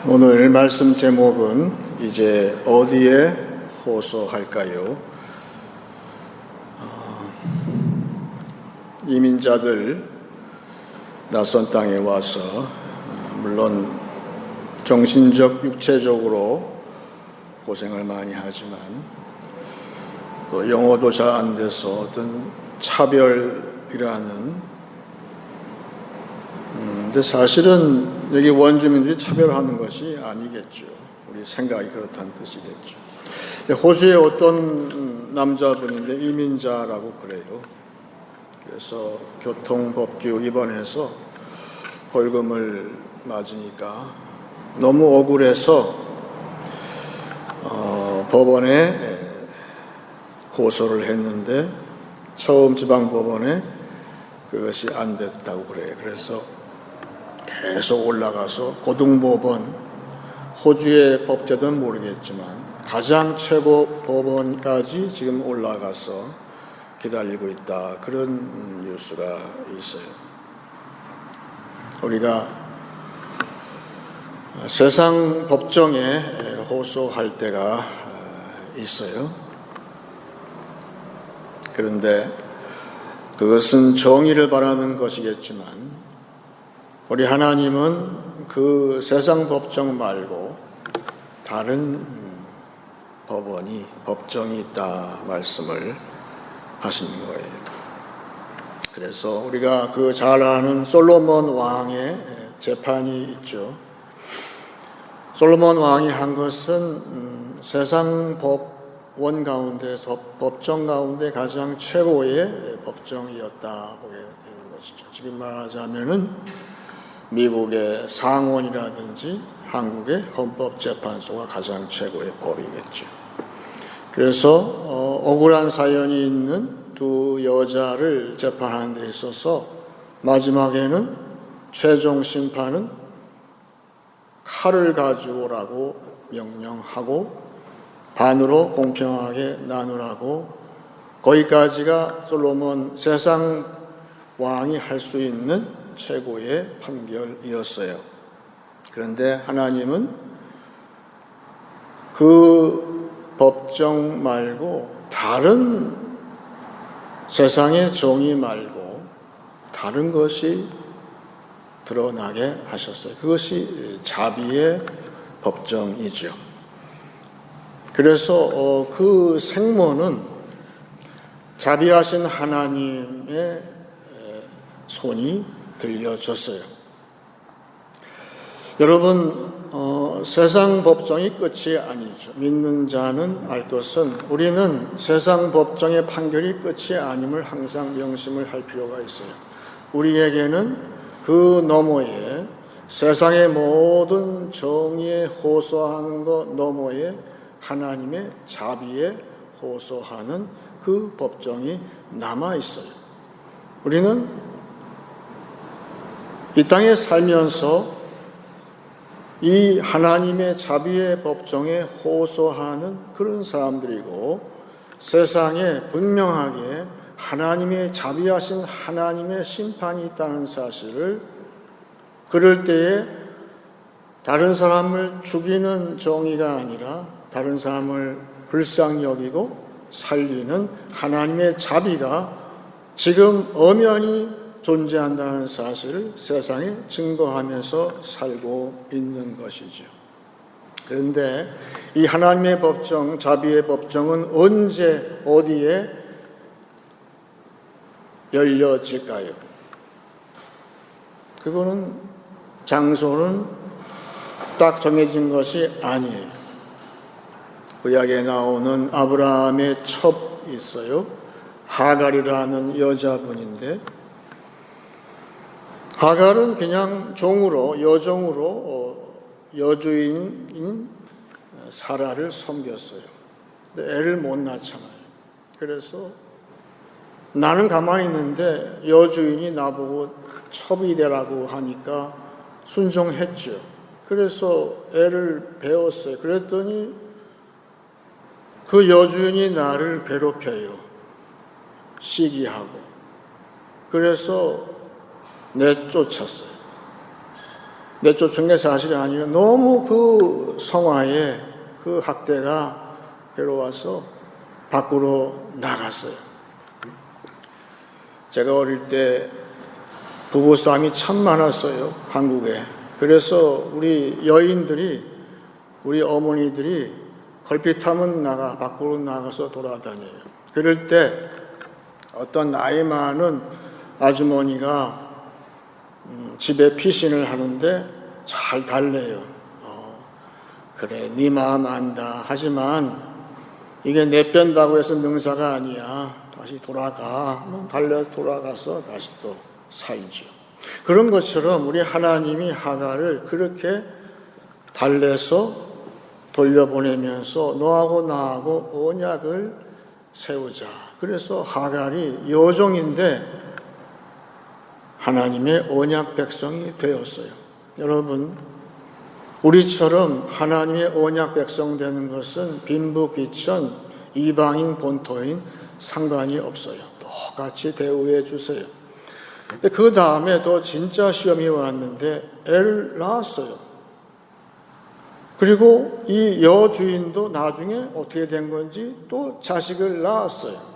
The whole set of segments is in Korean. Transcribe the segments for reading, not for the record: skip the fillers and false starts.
오늘 말씀 제목은 이제 어디에 호소할까요? 이민자들 낯선 땅에 와서 물론 정신적, 육체적으로 고생을 많이 하지만 또 영어도 잘 안 돼서 어떤 차별이라는 근데 사실은 여기 원주민들이 차별하는 것이 아니겠죠. 우리 생각이 그렇다는 뜻이겠죠. 호주의 어떤 남자분인데 이민자라고 그래요. 그래서 교통법규 위반해서 벌금을 맞으니까 너무 억울해서 법원에 고소를 했는데 처음 지방법원에 그것이 안 됐다고 그래요. 그래서 계속 올라가서 고등법원, 호주의 법제도는 모르겠지만 가장 최고 법원까지 지금 올라가서 기다리고 있다. 그런 뉴스가 있어요. 우리가 세상 법정에 호소할 때가 있어요. 그런데 그것은 정의를 바라는 것이겠지만 우리 하나님은 그 세상 법정 말고 다른 법정이 있다 말씀을 하시는 거예요. 그래서 우리가 그 잘 아는 솔로몬 왕의 재판이 있죠. 솔로몬 왕이 한 것은 세상 법원 가운데서 법정 가운데 가장 최고의 법정이었다고 해야 되는 것이죠. 지금 말하자면은 미국의 상원이라든지 한국의 헌법재판소가 가장 최고의 법이겠죠. 그래서 억울한 사연이 있는 두 여자를 재판하는 데 있어서 마지막에는 최종 심판은 칼을 가져오라고 명령하고 반으로 공평하게 나누라고 거기까지가 솔로몬 세상 왕이 할 수 있는 최고의 판결이었어요. 그런데 하나님은 그 법정 말고 다른 세상의 정의 말고 다른 것이 드러나게 하셨어요. 그것이 자비의 법정이죠. 그래서 그 생모는 자비하신 하나님의 손이 들려졌어요. 여러분, 세상 법정이 끝이 아니죠. 믿는 자는 알 것은 우리는 세상 법정의 판결이 끝이 아님을 항상 명심을 할 필요가 있어요. 우리에게는 그 너머에 세상의 모든 정의에 호소하는 것 너머에 하나님의 자비에 호소하는 그 법정이 남아 있어요. 우리는 이 땅에 살면서 이 하나님의 자비의 법정에 호소하는 그런 사람들이고 세상에 분명하게 하나님의 자비하신 하나님의 심판이 있다는 사실을 그럴 때에 다른 사람을 죽이는 정의가 아니라 다른 사람을 불쌍히 여기고 살리는 하나님의 자비가 지금 엄연히 존재한다는 사실을 세상에 증거하면서 살고 있는 것이죠. 그런데 이 하나님의 법정, 자비의 법정은 언제 어디에 열려질까요? 그거는 장소는 딱 정해진 것이 아니에요. 구약에 나오는 아브라함의 첩이 있어요. 하갈이라는 여자분인데 하갈은 그냥 종으로, 여종으로 여주인인 사라를 섬겼어요. 근데 애를 못 낳잖아요. 그래서 나는 가만히 있는데 여주인이 나보고 첩이 되라고 하니까 순종했죠. 그래서 애를 배웠어요. 그랬더니 그 여주인이 나를 괴롭혀요. 시기하고. 그래서 내쫓았어요. 내쫓은 게 사실이 아니에요. 너무 그 성화에 그 학대가 괴로워서 밖으로 나갔어요. 제가 어릴 때 부부싸움이 참 많았어요, 한국에. 그래서 우리 여인들이, 우리 어머니들이 걸핏하면 밖으로 나가서 돌아다녀요. 그럴 때 어떤 나이 많은 아주머니가 집에 피신을 하는데 잘 달래요. 그래, 네 마음 안다. 하지만 이게 내 뺀다고 해서 능사가 아니야. 다시 돌아가. 돌아가서 다시 또 살죠. 그런 것처럼 우리 하나님이 하갈을 그렇게 달래서 돌려보내면서 너하고 나하고 언약을 세우자. 그래서 하갈이 여종인데 하나님의 언약 백성이 되었어요. 여러분, 우리처럼 하나님의 언약 백성 되는 것은 빈부귀천, 이방인, 본토인 상관이 없어요. 똑같이 대우해 주세요. 그 다음에 또 진짜 시험이 왔는데 애를 낳았어요. 그리고 이 여주인도 나중에 어떻게 된 건지 또 자식을 낳았어요.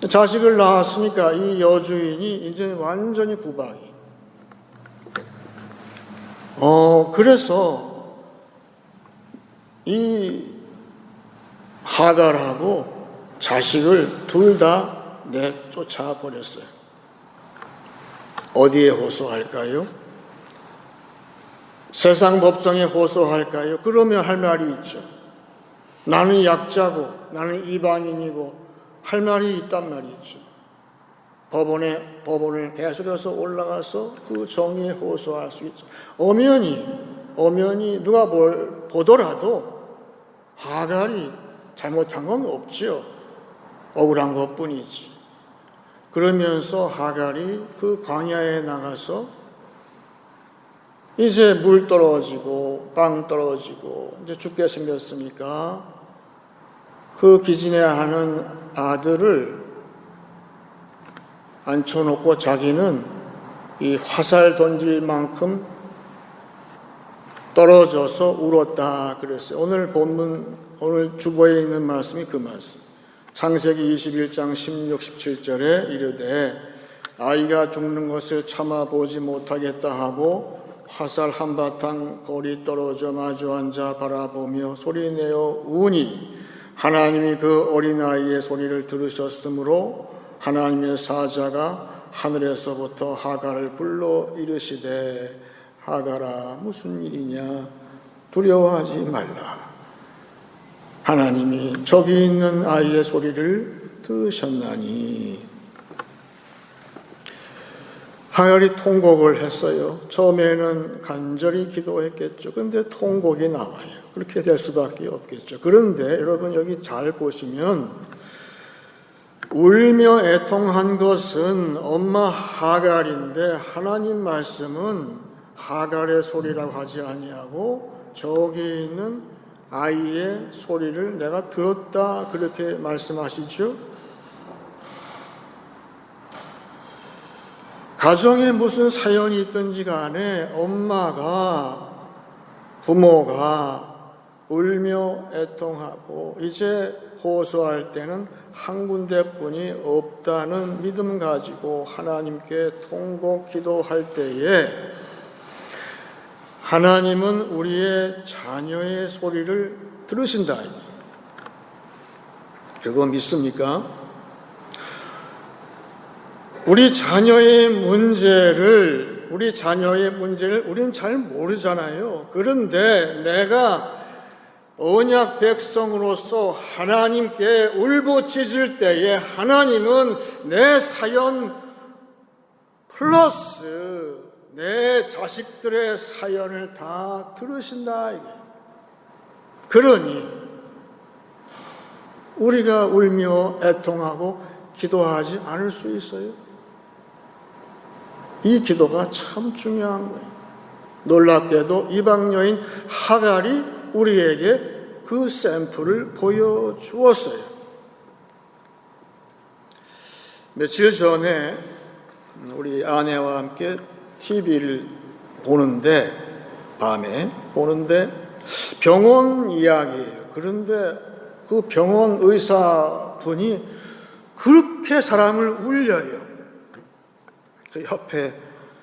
자식을 낳았으니까 이 여주인이 이제 완전히 구박이. 그래서 이 하갈하고 자식을 둘 다 내쫓아 버렸어요. 어디에 호소할까요? 세상 법정에 호소할까요? 그러면 할 말이 있죠. 나는 약자고 나는 이방인이고 할 말이 있단 말이죠. 법원을 계속해서 올라가서 그 정의에 호소할 수 있죠. 엄연히 누가 뭘 보더라도 하갈이 잘못한 건 없지요. 억울한 것뿐이지. 그러면서 하갈이 그 광야에 나가서 이제 물 떨어지고 빵 떨어지고 이제 죽게 생겼으니까 그 기진해야 하는 아들을 앉혀놓고 자기는 이 화살 던질 만큼 떨어져서 울었다 그랬어요. 오늘 주보에 있는 말씀이 그 말씀. 창세기 21장 16, 17절에 이르되 아이가 죽는 것을 참아보지 못하겠다 하고 화살 한바탕 골이 떨어져 마주 앉아 바라보며 소리내어 우니 하나님이 그 어린아이의 소리를 들으셨으므로 하나님의 사자가 하늘에서부터 하갈을 불러 이르시되 하갈아 무슨 일이냐 두려워하지 말라. 하나님이 저기 있는 아이의 소리를 들으셨나니. 하갈이 통곡을 했어요. 처음에는 간절히 기도했겠죠. 그런데 통곡이 나와요. 그렇게 될 수밖에 없겠죠. 그런데 여러분 여기 잘 보시면 울며 애통한 것은 엄마 하갈인데 하나님 말씀은 하갈의 소리라고 하지 아니하고 저기 있는 아이의 소리를 내가 들었다 그렇게 말씀하시죠. 가정에 무슨 사연이 있든지 간에 엄마가 부모가 울며 애통하고 이제 호소할 때는 한 군데뿐이 없다는 믿음 가지고 하나님께 통곡 기도할 때에 하나님은 우리의 자녀의 소리를 들으신다. 그거 믿습니까? 우리 자녀의 문제를 우리는 잘 모르잖아요. 그런데 내가 언약 백성으로서 하나님께 울부짖을 때에 하나님은 내 사연 플러스 내 자식들의 사연을 다 들으신다. 그러니 우리가 울며 애통하고 기도하지 않을 수 있어요? 이 기도가 참 중요한 거예요. 놀랍게도 이방 여인 하갈이 우리에게 그 샘플을 보여주었어요. 며칠 전에 우리 아내와 함께 TV를 밤에 보는데 병원 이야기예요. 그런데 그 병원 의사분이 그렇게 사람을 울려요. 그 옆에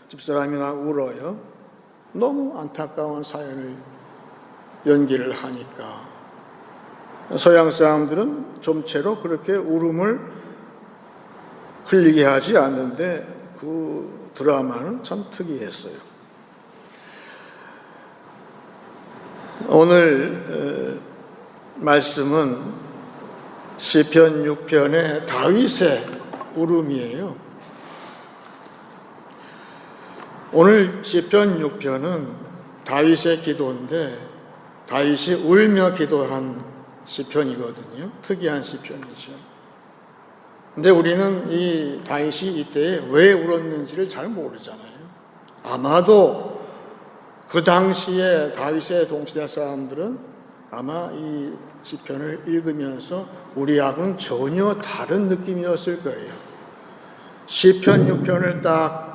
집사람이나 울어요. 너무 안타까운 사연을 연기를 하니까 서양 사람들은 좀채로 그렇게 울음을 흘리게 하지 않는데 그 드라마는 참 특이했어요. 오늘 말씀은 시편 6편의 다윗의 울음이에요. 오늘 시편 6편은 다윗의 기도인데 다윗이 울며 기도한 시편이거든요. 특이한 시편이죠. 근데 우리는 이 다윗이 이때에 왜 울었는지를 잘 모르잖아요. 아마도 그 당시에 다윗의 동시대 사람들은 아마 이 시편을 읽으면서 우리하고는 전혀 다른 느낌이었을 거예요. 시편 6편을 딱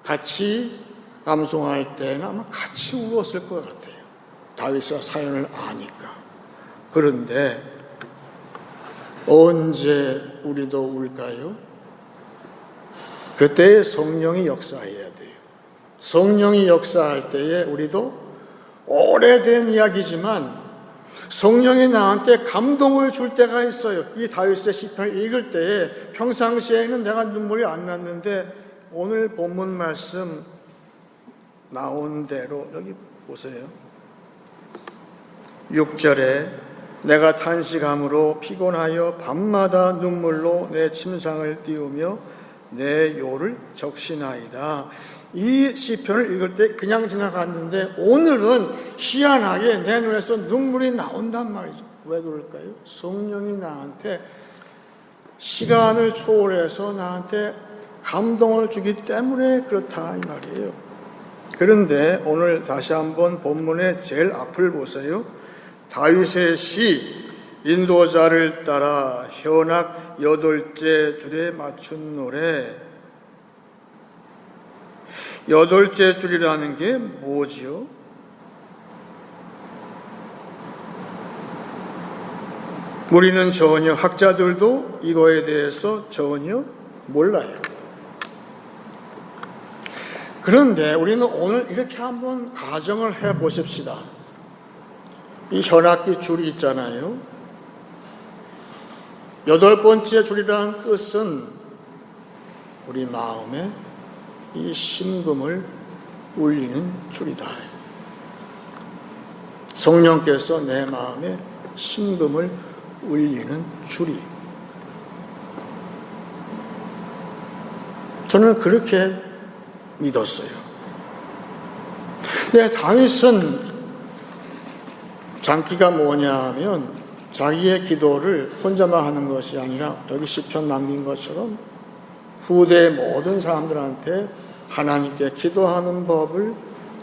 같이 암송할 때는 아마 같이 울었을 것 같아요. 다윗의 사연을 아니까. 그런데 언제 우리도 울까요? 그때 성령이 역사해야 돼요. 성령이 역사할 때에 우리도 오래된 이야기지만 성령이 나한테 감동을 줄 때가 있어요. 이 다윗의 시편을 읽을 때에 평상시에는 내가 눈물이 안 났는데 오늘 본문 말씀 나온 대로 여기 보세요. 6절에 내가 탄식함으로 피곤하여 밤마다 눈물로 내 침상을 띄우며 내 요를 적시나이다. 이 시편을 읽을 때 그냥 지나갔는데 오늘은 희한하게 내 눈에서 눈물이 나온단 말이죠. 왜 그럴까요? 성령이 나한테 시간을 초월해서 나한테 감동을 주기 때문에 그렇다 이 말이에요. 그런데 오늘 다시 한번 본문의 제일 앞을 보세요. 다윗의 시 인도자를 따라 현악 8째 줄에 맞춘 노래. 8째 줄이라는 게 뭐지요? 우리는 전혀 학자들도 이거에 대해서 전혀 몰라요. 그런데 우리는 오늘 이렇게 한번 가정을 해 보십시다. 이 현악기 줄이 있잖아요. 8번째 줄이라는 뜻은 우리 마음에 이 심금을 울리는 줄이다. 성령께서 내 마음에 심금을 울리는 줄이. 저는 그렇게 믿었어요. 근데 다윗은 장기가 뭐냐 하면 자기의 기도를 혼자만 하는 것이 아니라 여기 시편 남긴 것처럼 후대의 모든 사람들한테 하나님께 기도하는 법을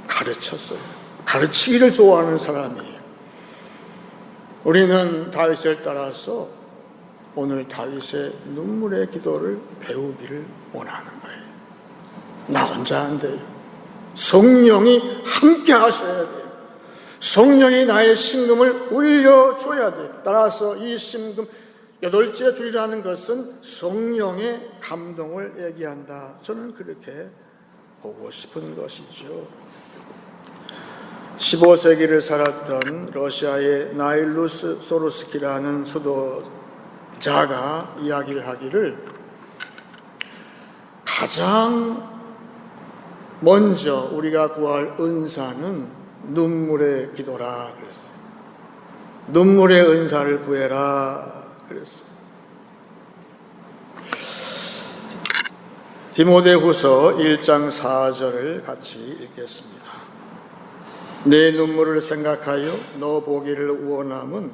가르쳤어요. 가르치기를 좋아하는 사람이에요. 우리는 다윗을 따라서 오늘 다윗의 눈물의 기도를 배우기를 원하는 거예요. 나 혼자 안 돼요. 성령이 함께 하셔야 돼요. 성령이 나의 심금을 울려줘야 돼요. 따라서 이 심금 8째 줄이라는 것은 성령의 감동을 얘기한다. 저는 그렇게 보고 싶은 것이죠. 15세기를 살았던 러시아의 나일루스 소르스키라는 수도자가 이야기를 하기를 가장 먼저 우리가 구할 은사는 눈물의 기도라 그랬어요. 눈물의 은사를 구해라 그랬어요. 디모데후서 1장 4절을 같이 읽겠습니다. 내 눈물을 생각하여 너 보기를 원함은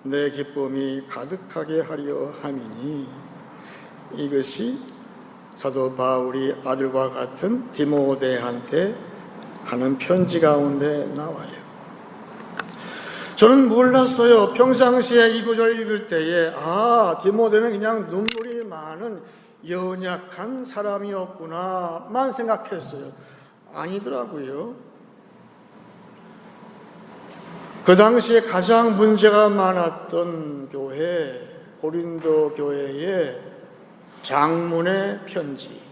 내 기쁨이 가득하게 하려 함이니. 이것이 사도 바울이 아들과 같은 디모데한테 하는 편지 가운데 나와요. 저는 몰랐어요. 평상시에 이 구절 읽을 때에 디모데는 그냥 눈물이 많은 연약한 사람이었구나만 생각했어요. 아니더라고요. 그 당시에 가장 문제가 많았던 교회, 고린도 교회의 장문의 편지.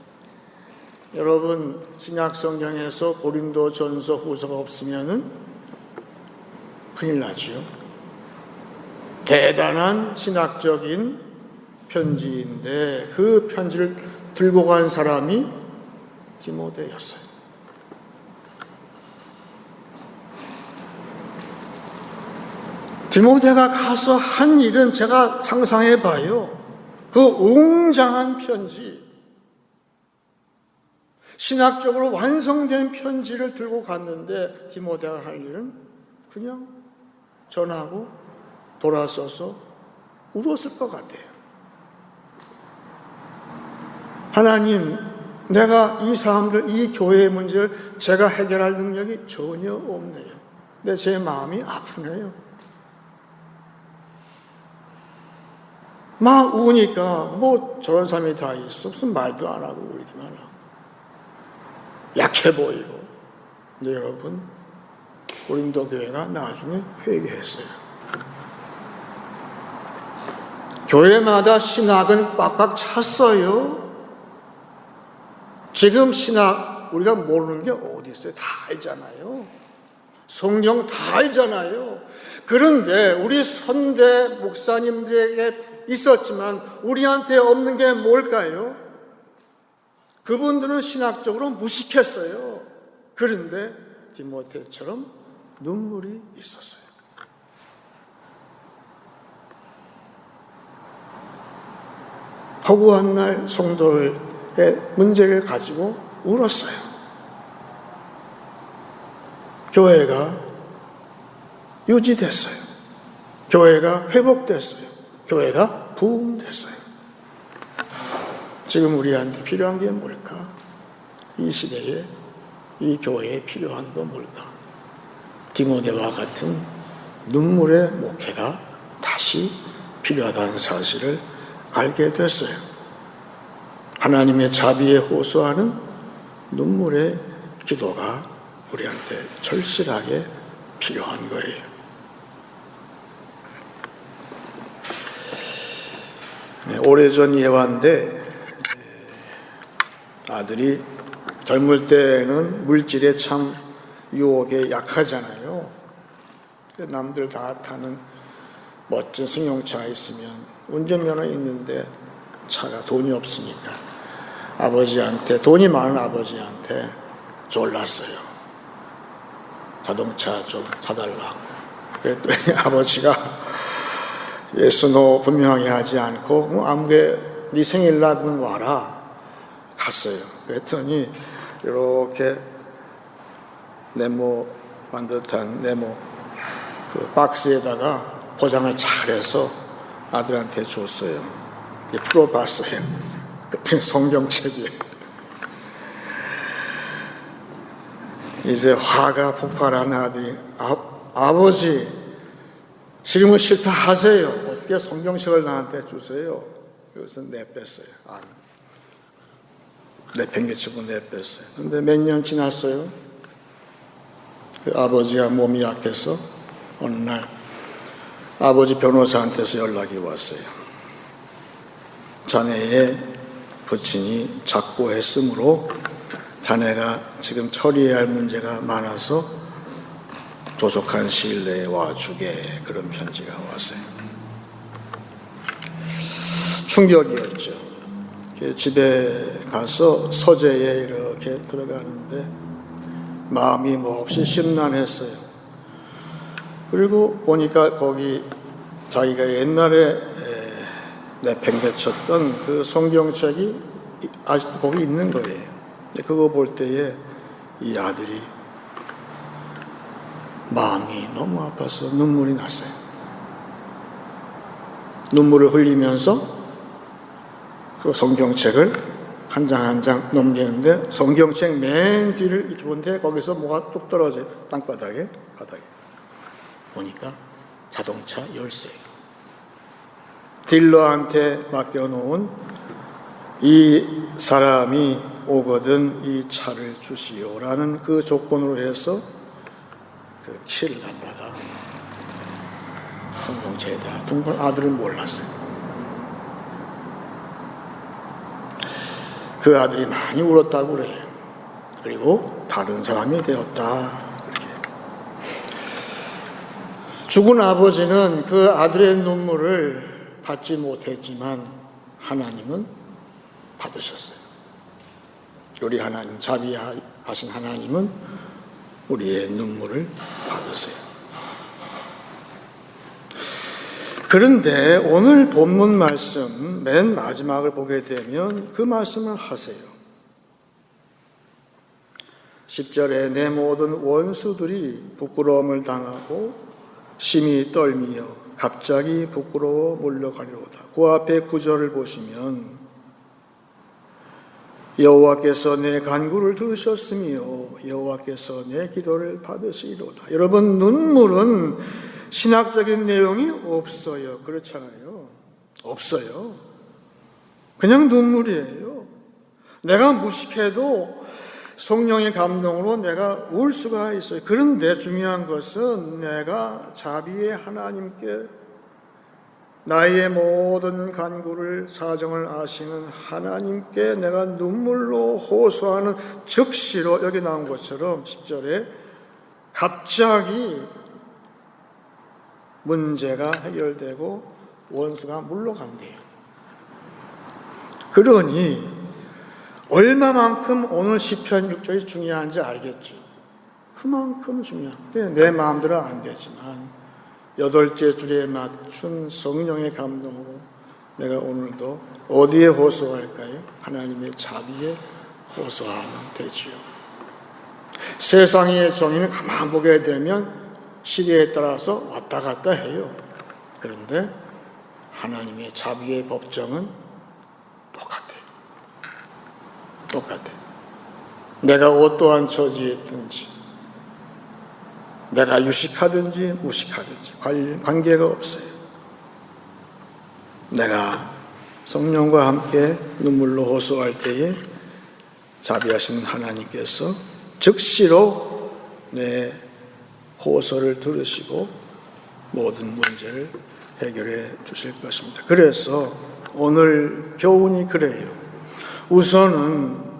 여러분 신약 성경에서 고린도 전서 후서가 없으면은 큰일 나죠. 대단한 신학적인 편지인데 그 편지를 들고 간 사람이 디모데였어요. 디모데가 가서 한 일은 제가 상상해 봐요. 그 웅장한 편지, 신학적으로 완성된 편지를 들고 갔는데 디모데가 할 일은 그냥 전하고 돌아서서 울었을 것 같아요. 하나님, 내가 이 사람들, 이 교회의 문제를 제가 해결할 능력이 전혀 없네요. 근데 제 마음이 아프네요. 막 우니까 뭐 저런 사람이 다 있어. 무슨 말도 안 하고 울기만 하고. 약해 보이고. 근데 여러분, 고린도 교회가 나중에 회개했어요. 교회마다 신학은 꽉꽉 찼어요. 지금 신학 우리가 모르는 게 어디 있어요? 다 알잖아요. 성경 다 알잖아요. 그런데 우리 선대 목사님들에게 있었지만 우리한테 없는 게 뭘까요? 그분들은 신학적으로 무식했어요. 그런데 디모데처럼 눈물이 있었어요. 허구한 날 성도의 문제를 가지고 울었어요. 교회가 유지됐어요. 교회가 회복됐어요. 교회가 부흥됐어요. 지금 우리한테 필요한 게 뭘까? 이 시대에 이 교회에 필요한 건 뭘까? 디모데와 같은 눈물의 목회가 다시 필요하다는 사실을 알게 됐어요. 하나님의 자비에 호소하는 눈물의 기도가 우리한테 절실하게 필요한 거예요. 오래전 예화인데 아들이 젊을 때는 물질에 참 유혹에 약하잖아요. 남들 다 타는 멋진 승용차 있으면 운전면허 있는데 차가 돈이 없으니까 아버지한테, 돈이 많은 아버지한테 졸랐어요. 자동차 좀 사달라고. 그랬더니 아버지가 예스 노 분명하게 하지 않고 아무게 네 생일날은 와라. 갔어요. 그랬더니 이렇게 네모만 듯한 네모 그 박스에다가 포장을 잘해서 아들한테 줬어요. 풀어봤어요. 그랬더니 성경책이 이제 화가 폭발한 아들이 아버지 싫으면 싫다 하세요. 어떻게 성경책을 나한테 주세요? 그래서 내뺐어요. 내팽개치고 내뺐어요. 근데 몇 년 지났어요. 그 아버지가 몸이 약해서 어느 날 아버지 변호사한테서 연락이 왔어요. 자네의 부친이 작고했으므로 자네가 지금 처리해야 할 문제가 많아서 조속한 시일 내에 와주게, 그런 편지가 왔어요. 충격이었죠. 집에 가서 서재에 이렇게 들어가는데 마음이 몹시 심란했어요. 그리고 보니까 거기 자기가 옛날에 내팽개쳤던 그 성경책이 아직도 거기 있는 거예요. 그거 볼 때에 이 아들이 마음이 너무 아파서 눈물이 났어요. 눈물을 흘리면서 그 성경책을 한 장 한 장 넘기는데 성경책 맨 뒤를 이렇게 보는데 거기서 뭐가 뚝 떨어져요. 바닥에 보니까 자동차 열쇠. 딜러한테 맡겨놓은 이 사람이 오거든 이 차를 주시오라는 그 조건으로 해서 그 키를 갖다가 성공체에다 둔 걸 아들은 몰랐어요. 그 아들이 많이 울었다고 그래요. 그리고 다른 사람이 되었다. 그렇게. 죽은 아버지는 그 아들의 눈물을 받지 못했지만 하나님은 받으셨어요. 우리 하나님, 자비하신 하나님은 우리의 눈물을 받으세요. 그런데 오늘 본문 말씀 맨 마지막을 보게 되면 그 말씀을 하세요. 10절에 내 모든 원수들이 부끄러움을 당하고 심히 떨미며 갑자기 부끄러워 몰려가리로다. 그 앞에 9절을 보시면 여호와께서 내 간구를 들으셨으며 여호와께서 내 기도를 받으시리로다. 여러분, 눈물은 신학적인 내용이 없어요. 그렇잖아요. 없어요. 그냥 눈물이에요. 내가 무식해도 성령의 감동으로 내가 울 수가 있어요. 그런데 중요한 것은 내가 자비의 하나님께 나의 모든 간구를 사정을 아시는 하나님께 내가 눈물로 호소하는 즉시로 여기 나온 것처럼 10절에 갑자기 문제가 해결되고 원수가 물러간대요. 그러니 얼마만큼 오늘 시편 6절이 중요한지 알겠죠. 그만큼 중요한데 내 마음대로 안 되지만 8째 줄에 맞춘 성령의 감동으로 내가 오늘도 어디에 호소할까요? 하나님의 자비에 호소하면 되지요. 세상의 정의는 가만 보게 되면 시대에 따라서 왔다 갔다 해요. 그런데 하나님의 자비의 법정은 똑같아요. 똑같아요. 내가 어떠한 처지에 있든지 내가 유식하든지 무식하든지 관계가 없어요. 내가 성령과 함께 눈물로 호소할 때에 자비하신 하나님께서 즉시로 내 호소를 들으시고 모든 문제를 해결해 주실 것입니다. 그래서 오늘 교훈이 그래요. 우선은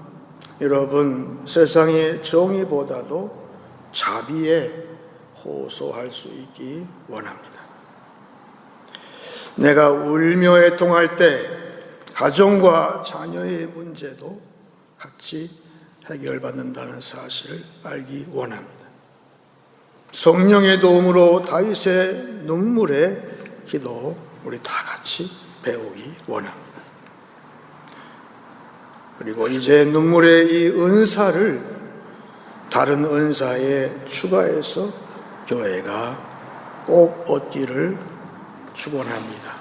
여러분, 세상의 정의보다도 자비에 호소할 수 있기 원합니다. 내가 울며 애통할 때 가정과 자녀의 문제도 같이 해결받는다는 사실을 알기 원합니다. 성령의 도움으로 다윗의 눈물의 기도 우리 다 같이 배우기 원합니다. 그리고 이제 눈물의 이 은사를 다른 은사에 추가해서 교회가 꼭 얻기를 축원합니다.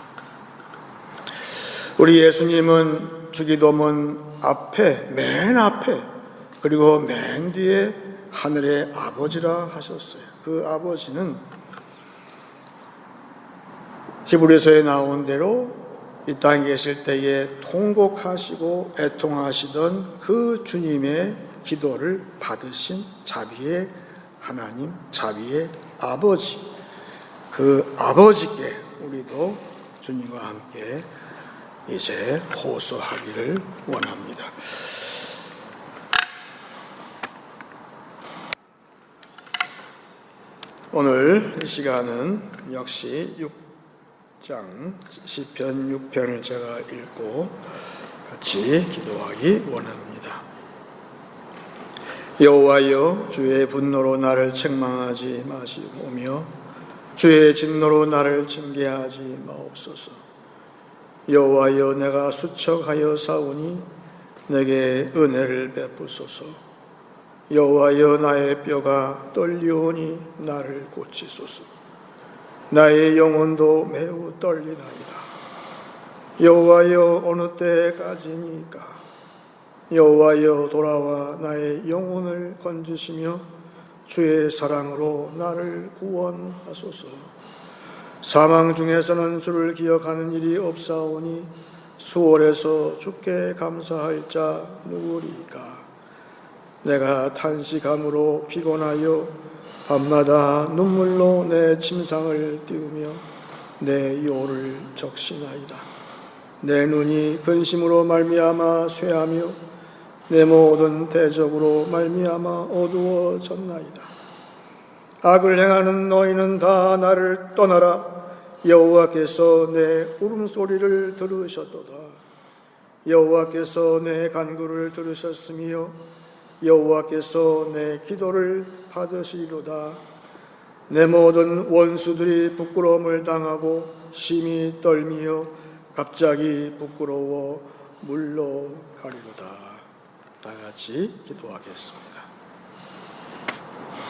우리 예수님은 주기도문 앞에, 맨 앞에, 그리고 맨 뒤에 하늘의 아버지라 하셨어요. 그 아버지는 히브리서에 나온 대로 이 땅에 계실 때에 통곡하시고 애통하시던 그 주님의 기도를 받으신 자비의 하나님, 자비의 아버지, 그 아버지께 우리도 주님과 함께 이제 호소하기를 원합니다. 오늘 이 시간은 역시 6장 시편 6편을 제가 읽고 같이 기도하기 원합니다. 여호와여, 주의 분노로 나를 책망하지 마시오며 주의 진노로 나를 징계하지 마옵소서. 여호와여, 내가 수척하여 싸우니 내게 은혜를 베푸소서. 여호와여, 나의 뼈가 떨리오니 나를 고치소서. 나의 영혼도 매우 떨리나이다. 여호와여, 어느 때까지니까? 여호와여, 돌아와 나의 영혼을 건지시며 주의 사랑으로 나를 구원하소서. 사망 중에서는 주를 기억하는 일이 없사오니 수월해서 주께 감사할 자 누구리까? 내가 탄식함으로 피곤하여 밤마다 눈물로 내 침상을 띄우며 내 요를 적시나이다. 내 눈이 근심으로 말미암아 쇠하며 내 모든 대적으로 말미암아 어두워졌나이다. 악을 행하는 너희는 다 나를 떠나라. 여호와께서 내 울음소리를 들으셨도다. 여호와께서 내 간구를 들으셨으며 여호와께서 내 기도를 받으시리로다. 내 모든 원수들이 부끄러움을 당하고 심히 떨미어 갑자기 부끄러워 물러가리로다. 다 같이 기도하겠습니다.